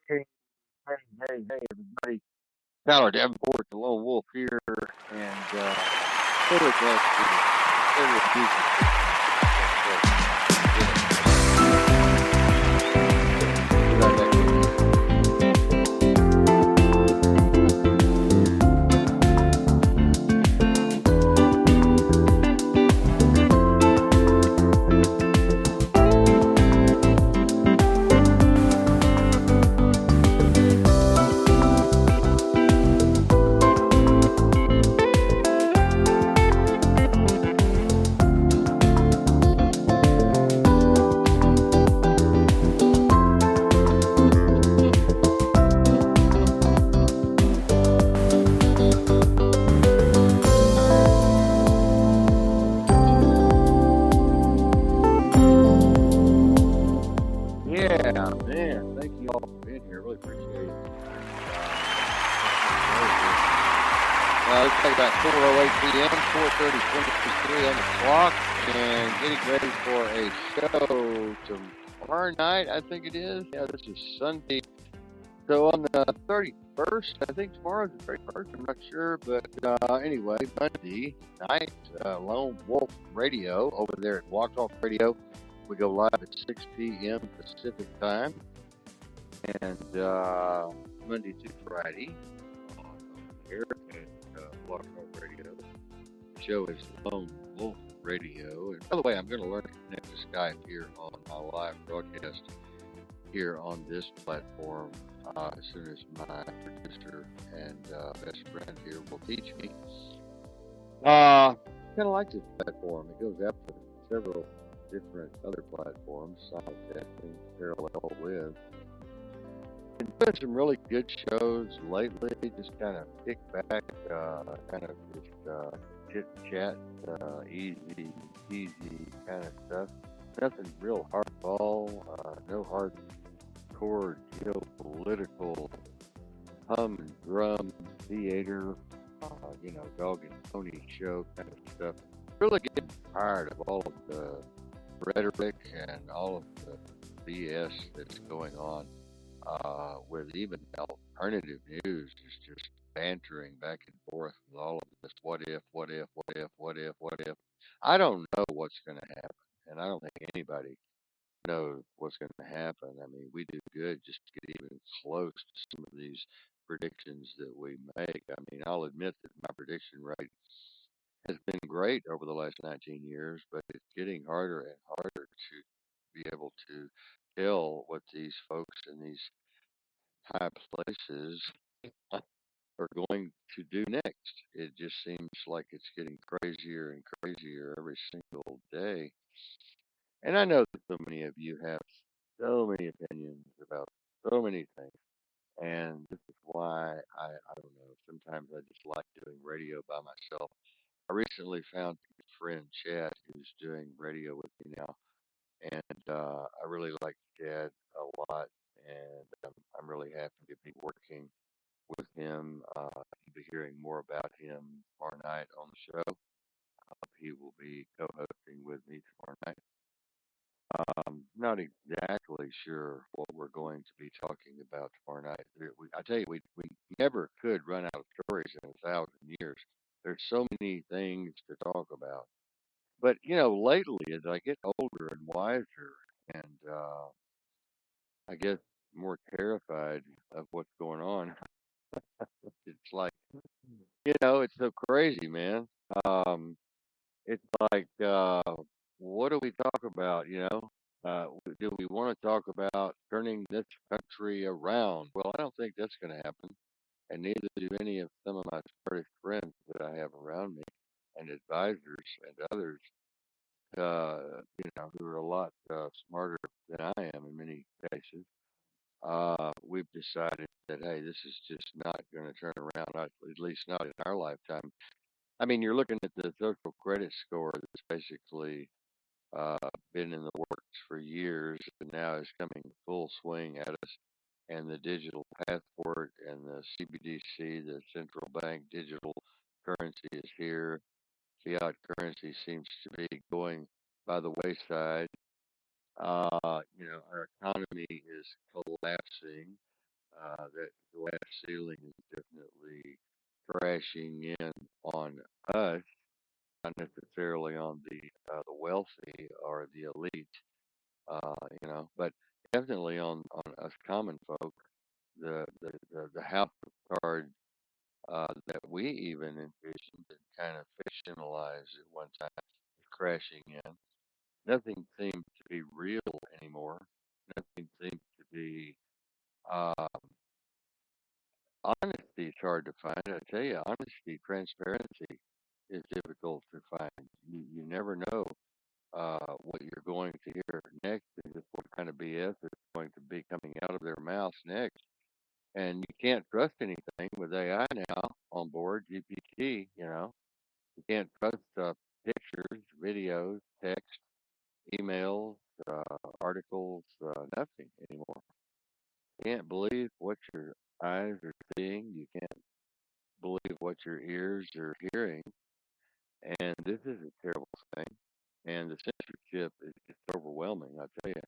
Hey, hey, everybody. Tyler Davenport, the Lone Wolf here, and really glad to be with my favorite music station. Be right back. Yeah, man. Thank you all for being here. Really appreciate it. It's like about 4:08 p.m., 4:30, 23 on the clock, and getting ready for a show tomorrow night, I think it is. Yeah, this is Sunday. So on the 31st, I think tomorrow's the 31st, I'm not sure. But anyway, Monday night, Lone Wolf Radio over there at Walk Talk Radio. We go live at 6 p.m. Pacific time. And Monday to Friday here at Walk Talk Radio. The show is Lone Wolf Radio. And by the way, I'm going to learn to connect to Skype here on my live broadcast here on this platform as soon as my producer and best friend here will teach me. Kind of like this platform. It goes after several different other platforms, simulcasting parallel with. Been doing some really good shows lately. Just kind of kick back, kind of just chit chat, easy kind of stuff. Nothing real hardball, no hardcore geopolitical hum and drum theater, dog and pony show kind of stuff. Really getting tired of all of the rhetoric and all of the BS that's going on with even alternative news is just bantering back and forth with all of this what if. I don't know what's going to happen, and I don't think anybody knows what's going to happen. I mean, we do good just to get even close to some of these predictions that we make. I mean, I'll admit that my prediction rate has been great over the last 19 years, but it's getting harder and harder to be able to tell what these folks in these high places are going to do next. It just seems like it's getting crazier and crazier every single day. And I know that so many of you have so many opinions about so many things. And this is why I don't know, sometimes I just like doing radio by myself. I recently found a good friend, Chad, who's doing radio with me now. And I really like Chad a lot. And I'm really happy to be working with him. You'll be hearing more about him tomorrow night on the show. He will be co-hosting with me tomorrow night. Not exactly sure what we're going to be talking about tomorrow night. I tell you, we never could run out of stories in 1,000 years. There's so many things to talk about. But lately, as I get older and wiser, and I get more terrified of what's going on, it's like it's so crazy, man. Um, it's like, what do we talk about? Do we want to talk about turning this country around? Well, I don't think that's going to happen, and neither do any of some of my smartest friends that I have around me, and advisors and others, who are a lot smarter than I am in many cases. We've decided that hey, this is just not going to turn around, at least not in our lifetime. I mean, you're looking at the social credit score that's basically uh, been in the works for years and now is coming full swing at us. And the digital passport and the CBDC, the central bank digital currency, is here. Fiat currency seems to be going by the wayside. Our economy is collapsing. But definitely on us common folk, the house of cards that we even envisioned and kind of fictionalized at one time is crashing in. Nothing seems to be real anymore. Nothing seems to be uh, honesty is hard to find. I tell you, honesty, transparency is difficult to find. You never know what you're going to hear next and just what kind of BS is going to be coming out of their mouths next. And you can't trust anything with AI now on board, GPT, You can't trust pictures, videos, text, emails, articles, nothing anymore. You can't believe what your eyes are seeing. You can't believe what your ears are hearing. And this is a terrible thing. And the censorship is just overwhelming, I tell you.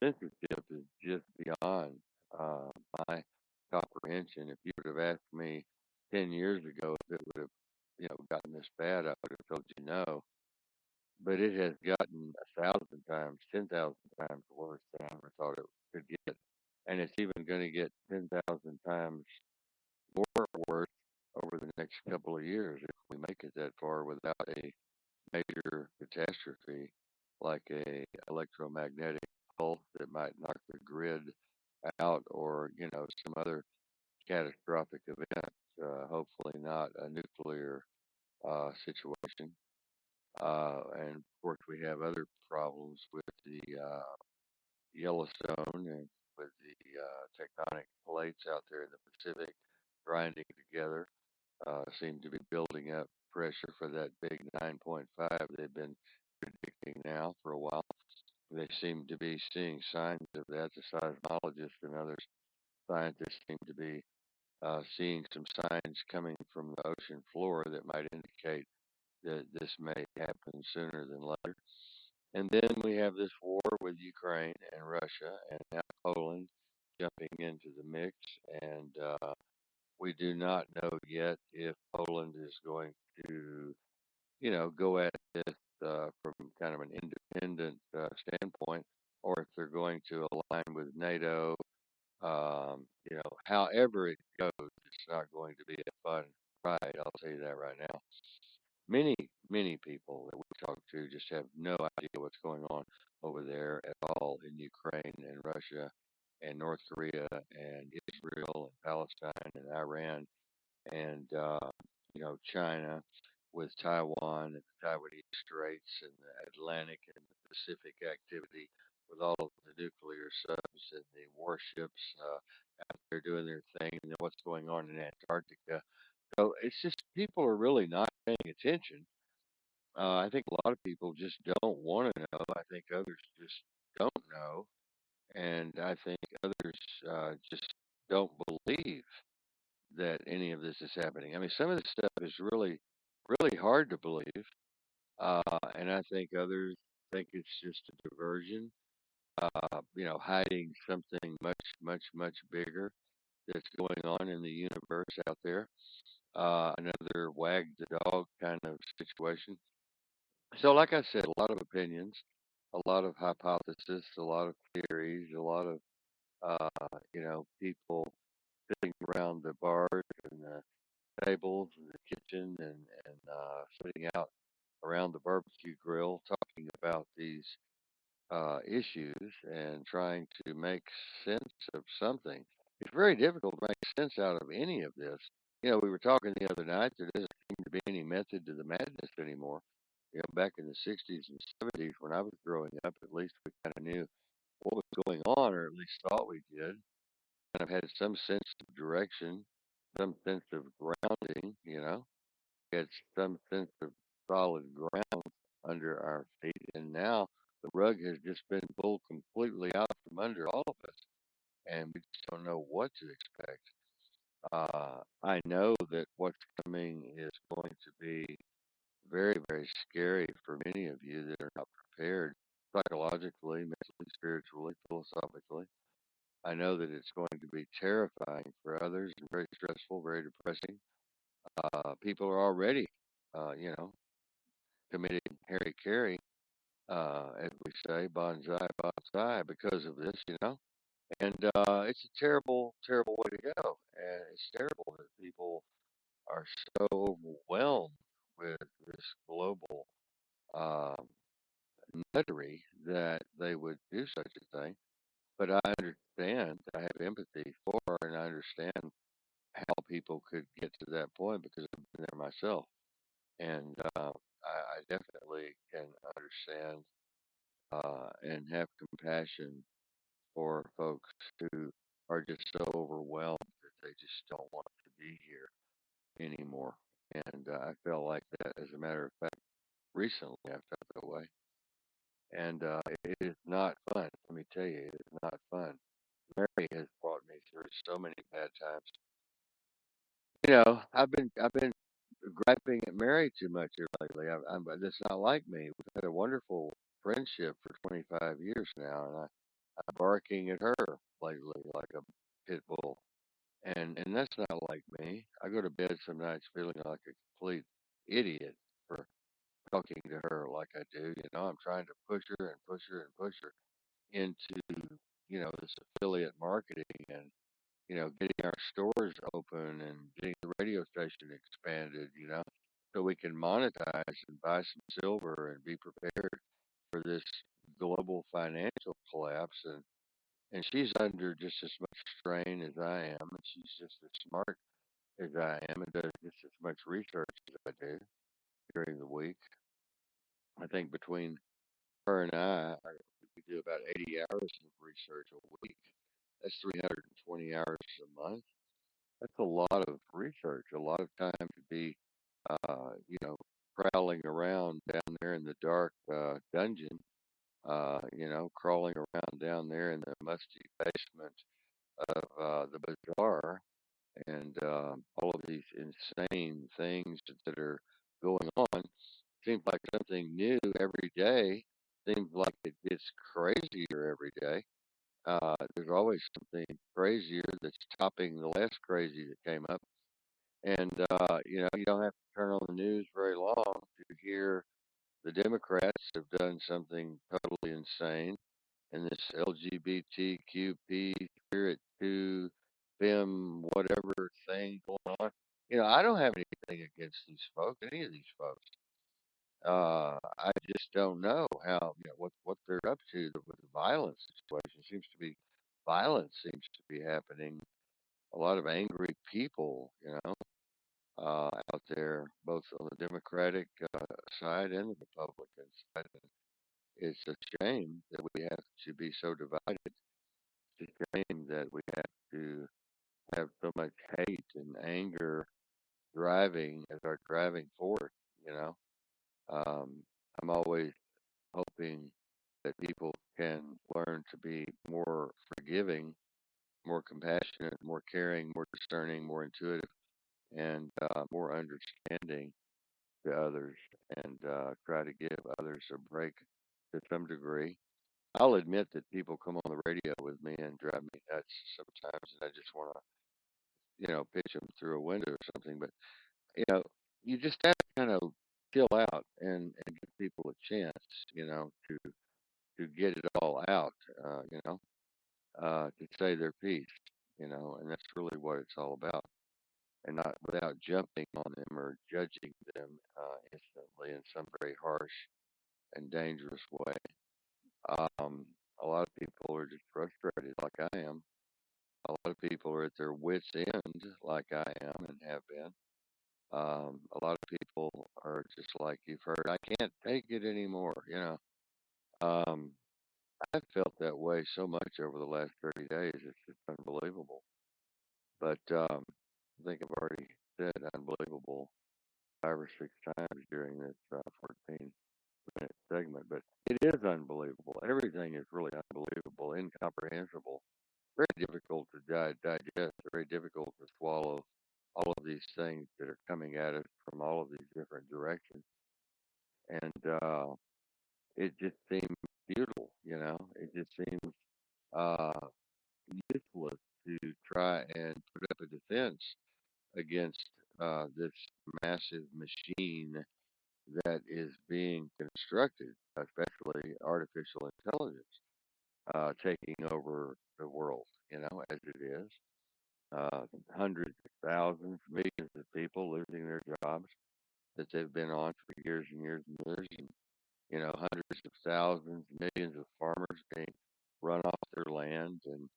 Censorship is just beyond uh, my comprehension. If you would have asked me 10 years ago if it would have, gotten this bad, I would have told you no. But it has gotten 1,000 times, 10,000 times worse than I ever thought it could get. And it's even going to get 10,000 times more worse over the next couple of years if we make it that far without a major catastrophe like a electromagnetic pulse that might knock the grid out or, some other catastrophic event. Hopefully not a nuclear situation. And of course, we have other problems with the Yellowstone and with the tectonic plates out there in the Pacific grinding together. Seem to be building up pressure for that big 9.5 they've been predicting now for a while. They seem to be seeing signs of that. The seismologists and other scientists seem to be seeing some signs coming from the ocean floor that might indicate that this may happen sooner than later. And then we have this war with Ukraine and Russia, and now Poland jumping into the mix. And we do not know yet if Poland is going to, go at this from kind of an independent standpoint, or if they're going to align with NATO. However it goes, it's not going to be a fun ride. I'll tell you that right now. Many, many people that we talk to just have no idea what's going on over there at all in Ukraine and Russia and North Korea and Israel and Palestine and Iran and China with Taiwan and the Taiwanese Straits and the Atlantic and the Pacific activity with all of the nuclear subs and the warships out there doing their thing, and then what's going on in Antarctica. So it's just people are really not paying attention. I think a lot of people just don't want to know. I think others just don't know, and I think others just don't believe that any of this is happening. I mean, some of this stuff is really, really hard to believe, and I think others think it's just a diversion. Hiding something much, much, much bigger that's going on in the universe out there. Another wag the dog kind of situation. So, like I said, a lot of opinions, a lot of hypotheses, a lot of theories, a lot of people sitting around the bars and the tables and the kitchen and sitting out around the barbecue grill talking about these issues and trying to make sense of something. It's very difficult to make sense out of any of this. We were talking the other night. There doesn't seem to be any method to the madness anymore. Back in the 60s and 70s when I was growing up, at least we kind of knew what was going on, or at least thought we did. Kind of had some sense of direction, some sense of grounding, We had some sense of solid ground under our feet. And now the rug has just been pulled completely out from under all of us, and we just don't know what to expect. I know that what's coming is going to be very, very scary for many of you that are not prepared psychologically, mentally, spiritually, philosophically. I know that it's going to be terrifying for others and very stressful, very depressing. People are already, committing Harry Carey as we say, bonsai, bonsai, because of this, And it's a terrible, terrible way to go. And it's terrible that people are so overwhelmed with this global um, nuttery that they would do such a thing. But I understand, I have empathy for, and I understand how people could get to that point because I've been there myself. And I definitely can understand and have compassion for folks who are just so overwhelmed that they just don't want to be here anymore. And I felt like that, as a matter of fact, recently I felt that way. And it is not fun. Let me tell you, it is not fun. Mary has brought me through so many bad times. I've been griping at Mary too much here lately. That's not like me. We've had a wonderful friendship for 25 years now, and I'm barking at her lately like a pit bull. And that's not like me. I go to bed some nights feeling like a complete idiot for talking to her like I do. I'm trying to push her and push her and push her into, this affiliate marketing and, getting our stores open and getting the radio station expanded, so we can monetize and buy some silver and be prepared for this global financial collapse. And she's under just as much strain as I am, and she's just as smart as I am, and does just as much research as I do during the week. I think between her and we do about 80 hours of research a week. That's 320 hours a month. That's a lot of research, a lot of time to be, prowling around down there in the dark dungeon, crawling around down there in the musty basement of the bazaar and all of these insane things that are going on. Seems like something new every day. Seems like it gets crazier every day. There's always something crazier that's topping the last crazy that came up. And, you don't have to turn on the news very long to hear the Democrats have done something totally insane. And this LGBTQP Spirit 2 FEM whatever thing going on. I don't have anything against these folks, any of these folks. I just don't know how, what they're up to with the violence situation. Violence seems to be happening. A lot of angry people, out there, both on the Democratic side and the Republican side. It's a shame that we have to be so divided. It's a shame that we have to have so much hate and anger driving as our driving force. You know, I'm always hoping that people can learn to be more forgiving, more compassionate, more caring, more discerning, more intuitive, and more understanding to others, and try to give others a break to some degree. I'll admit that people come on the radio with me and drive me nuts sometimes, and I just want to, pitch them through a window or something. But you know, you just have to kind of chill out and give people a chance, to get it all out, to say their piece, and that's really what it's all about, and not without jumping on them or judging them instantly in some very harsh and dangerous way. Um, a lot of people are just frustrated, like I am. A lot of people are at their wits' end, like I am and have been. A lot of people are just like you've heard, I can't take it anymore. Um, I've felt that way so much over the last 30 days. It's just unbelievable. But I think I've already said unbelievable 5 or 6 times during this 14-minute segment. But it is unbelievable. Everything is really unbelievable, incomprehensible, very difficult to digest, very difficult to swallow all of these things that are coming at us from all of these different directions. And it just seems futile, It just seems uh, useless to try and put up a defense against this massive machine that is being constructed, especially artificial intelligence, taking over the world, as it is. Hundreds of thousands, millions of people losing their jobs that they've been on for years and years and years. And, hundreds of thousands, millions of farmers being run off their land and,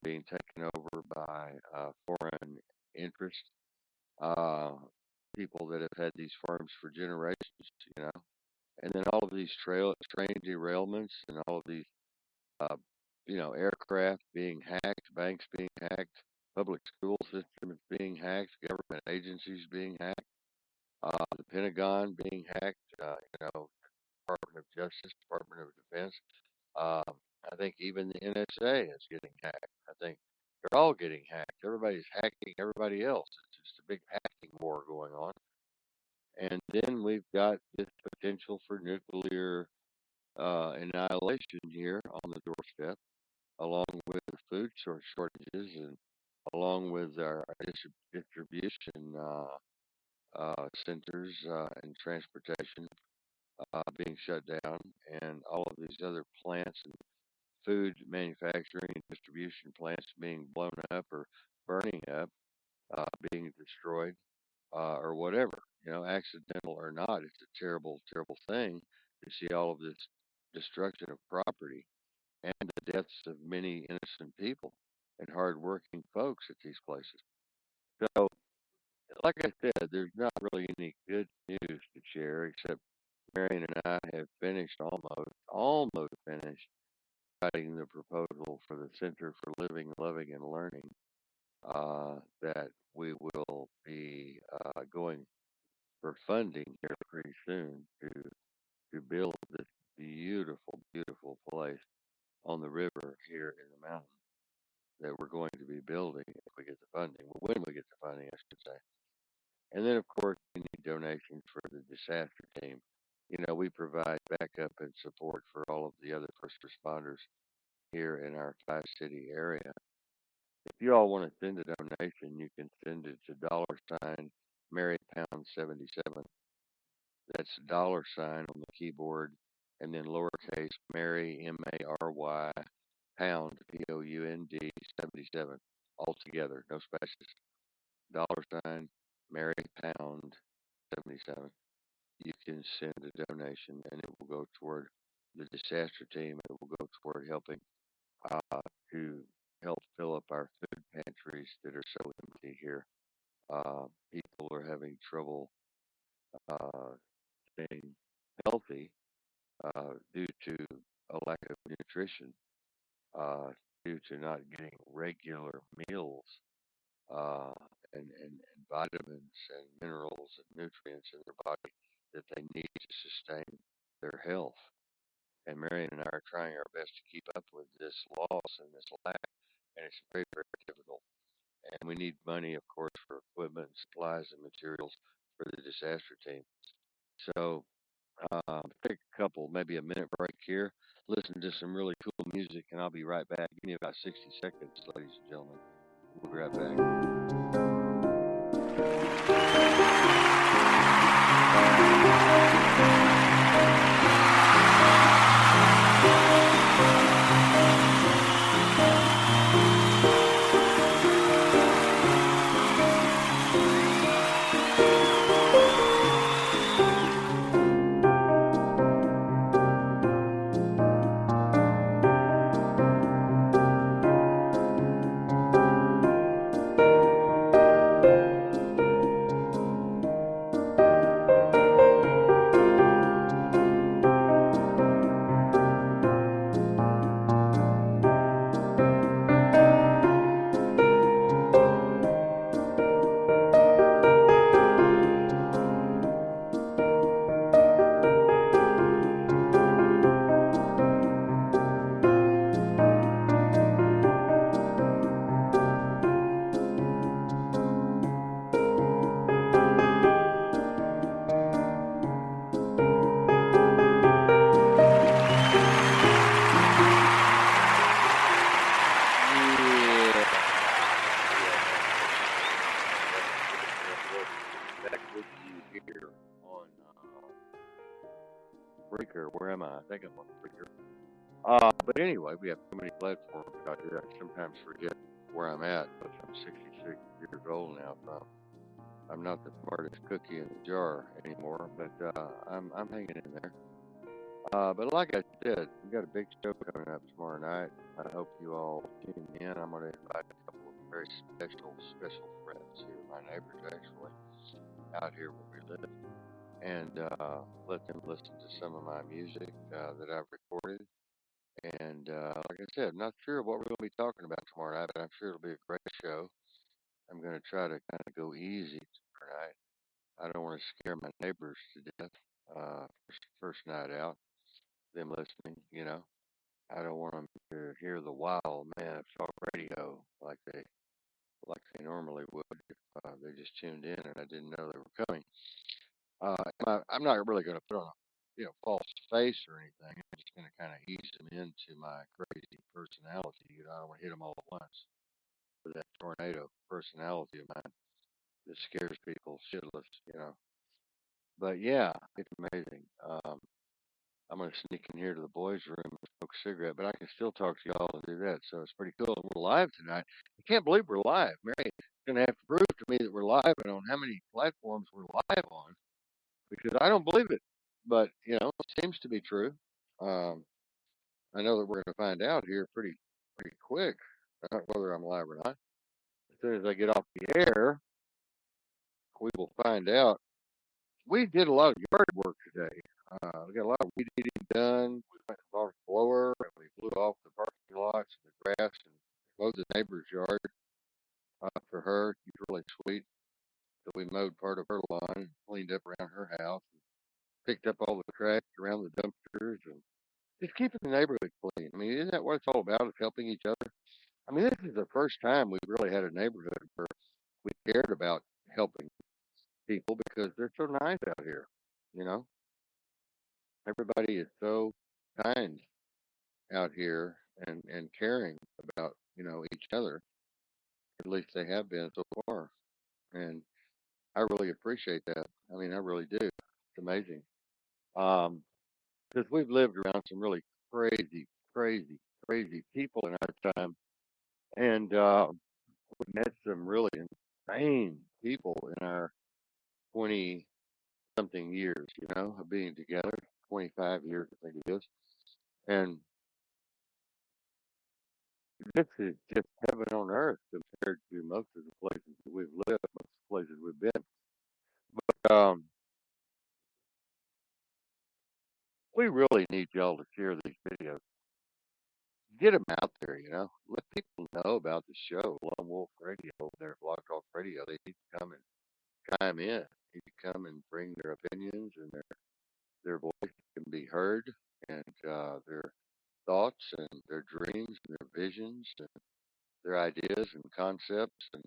being taken over by foreign interests. Uh, People that have had these farms for generations, you know. And then all of these train derailments and all of these, uh, aircraft being hacked, banks being hacked, public school systems being hacked, government agencies being hacked, the Pentagon being hacked, Department of Justice, Department of Defense. Uh, I think even the NSA is getting hacked. I think they're all getting hacked. Everybody's hacking everybody else. It's just a big hacking war going on. And then we've got this potential for nuclear annihilation here on the doorstep, along with the food shortages and along with our distribution centers and transportation being shut down, and all of these other plants and food manufacturing and distribution plants being blown up or burning up, being destroyed, or whatever. Accidental or not, it's a terrible, terrible thing to see all of this destruction of property and the deaths of many innocent people and hardworking folks at these places. So, like I said, there's not really any good news to share except Marion and I have finished almost finished writing the proposal for the Center for Living, Loving, and Learning that we will be going for funding here pretty soon to build this beautiful, beautiful place on the river here in the mountains that we're going to be building if we get the funding. Well, when we get the funding, I should say. And then, of course, we need donations for the disaster team. We provide backup and support for all of the other first responders here in our Tri-City area. If you all want to send a donation, you can send it to $Mary pound 77. That's $sign on the keyboard, and then lowercase Mary Mary pound POUND 77 all together, no spaces. $sign Mary pound 77. You can send a donation, and it will go toward the disaster team. It will go toward helping to help fill up our food pantries that are so empty here. People are having trouble uh, staying healthy due to a lack of nutrition, uh, due to not getting regular meals uh, and vitamins and minerals and nutrients in their body that they need to sustain their health. And Marion and I are trying our best to keep up with this loss and this lack, and it's very, very difficult. And we need money, of course, for equipment, supplies, and materials for the disaster team. So take a couple, maybe a minute break here, listen to some really cool music, and I'll be right back. Give me about 60 seconds, ladies and gentlemen. We'll be right back. anyway, we have so many platforms out here. I sometimes forget where I'm at, but I'm 66 years old now, so I'm not the smartest cookie in the jar anymore. But I'm hanging in there. But like I said, we got a big show coming up tomorrow night. I hope you all tune in. I'm going to invite a couple of very special friends here, my neighbors actually, out here where we live, and let them listen to some of my music that I've recorded. And like I said, I'm not sure what we're going to be talking about tomorrow night, but I'm sure it'll be a great show. I'm going to try to kind of go easy tomorrow night. I don't want to scare my neighbors to death. First night out, them listening, you know. I don't want them to hear the wild man of talk radio like they normally would if they just tuned in and I didn't know they were coming. I'm not really going to put on a false face or anything. I'm just going to kind of ease them into my crazy personality. I don't want to hit them all at once with that tornado personality of mine that scares people shitless. But yeah, it's amazing. I'm going to sneak in here to the boys' room and smoke a cigarette, but I can still talk to y'all and do that. So it's pretty cool. We're live tonight. I can't believe we're live. Mary's going to have to prove to me that we're live and on how many platforms we're live on because I don't believe it. But, it seems to be true. Um, I know that we're going to find out here pretty quick whether I'm live or not. As soon as I get off the air, we will find out. We did a lot of yard work today. We got a lot of weed eating done. We went and bought a blower and we blew off the parking lots and the grass and mowed the neighbor's yard for her. She's really sweet. So we mowed part of her lawn and cleaned up around her house and picked up all the trash around the dumpsters and just keeping the neighborhood clean. I mean, isn't that what it's all about? Is helping each other. I mean, this is the first time we've really had a neighborhood where we cared about helping people because they're so nice out here. You know, everybody is so kind out here and caring about each other. At least they have been so far, and I really appreciate that. I mean, I really do. It's amazing. Because we've lived around some really crazy, crazy, crazy people in our time, and we met some really insane people in our 20 something years, of being together. 25 years, I think it is. And this is just heaven on earth compared to most of the places that we've lived, most of the places we've been. We really need y'all to share these videos. Get them out there. Let people know about the show, Lone Wolf Radio over there at Blog Talk Radio. They need to come and chime in. They need to come and bring their opinions and their voice can be heard and their thoughts and their dreams and their visions and their ideas and concepts and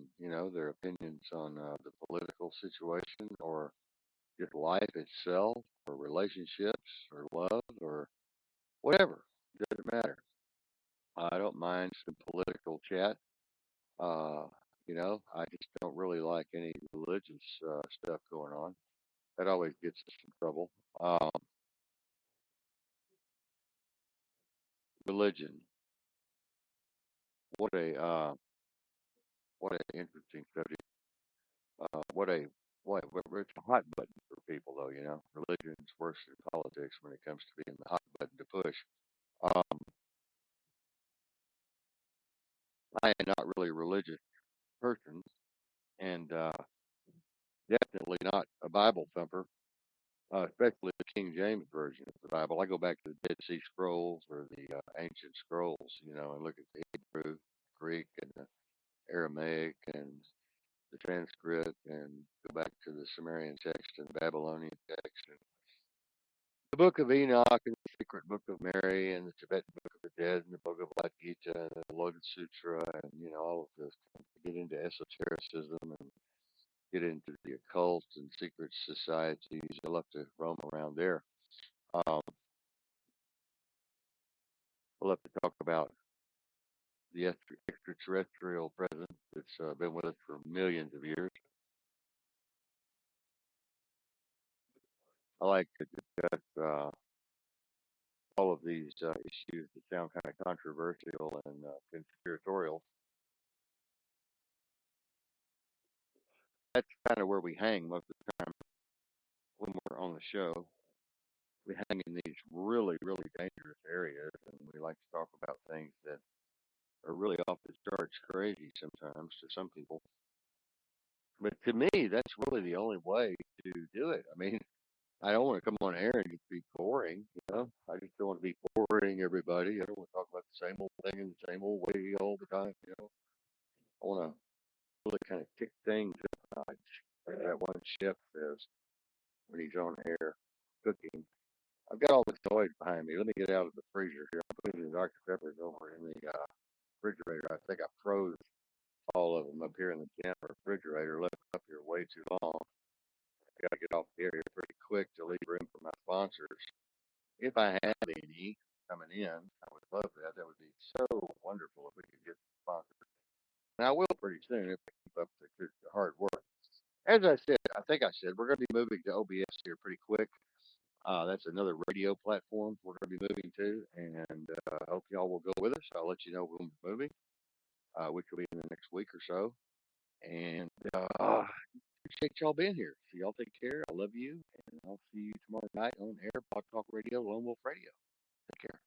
their opinions on the political situation or just life itself or relationships or love or whatever. Doesn't matter. I don't mind some political chat. Uh, I just don't really like any religious stuff going on. That always gets us in trouble. Religion. What a what an interesting subject. What a it's a hot button for people though. Religion's worse than politics when it comes to being the hot button to push. Um, I am not really a religious person, and definitely not a Bible thumper, especially the King James version of the Bible. I go back to the Dead Sea Scrolls or the ancient scrolls, and look at the Hebrew, Greek, and the Aramaic, and the Sanskrit, and go back to the Sumerian text and the Babylonian text, and the Book of Enoch, and the Secret Book of Mary, and the Tibetan Book of the Dead, and the Bhagavad Gita, and the Lotus Sutra, and all of this. Get into esotericism and get into the occult and secret societies. I love to roam around there. Um, I love to talk about the extraterrestrial presence that's been with us for millions of years. I like to discuss all of these issues that sound kind of controversial and conspiratorial. That's kind of where we hang most of the time when we're on the show. We hang in these really, really dangerous areas, and we like to talk about things that are really off the charts crazy sometimes to some people. But to me, that's really the only way to do it. I mean, I don't want to come on air and just be boring, you know. I just don't want to be boring everybody. I don't want to talk about the same old thing in the same old way all the time, you know. I want to really kind of kick things up a notch, like that one chef says when he's on air cooking. I've got all the toys behind me. Let me get out of the freezer here. I'm putting the Dr. Peppers over in the refrigerator. I think I froze all of them up here in the can refrigerator. Left them up here way too long. I got to get off the air here pretty quick to leave room for my sponsors. If I had any coming in, I would love that. That would be so wonderful if we could get sponsors. And I will pretty soon if I keep up the hard work. As I said, I think I said we're going to be moving to OBS here pretty quick. That's another radio platform we're going to be moving to, and I hope y'all will go with us. I'll let you know when we're moving, which will be in the next week or so. And appreciate y'all being here. So y'all take care. I love you, and I'll see you tomorrow night on Air Blog Talk Radio, Lone Wolf Radio. Take care.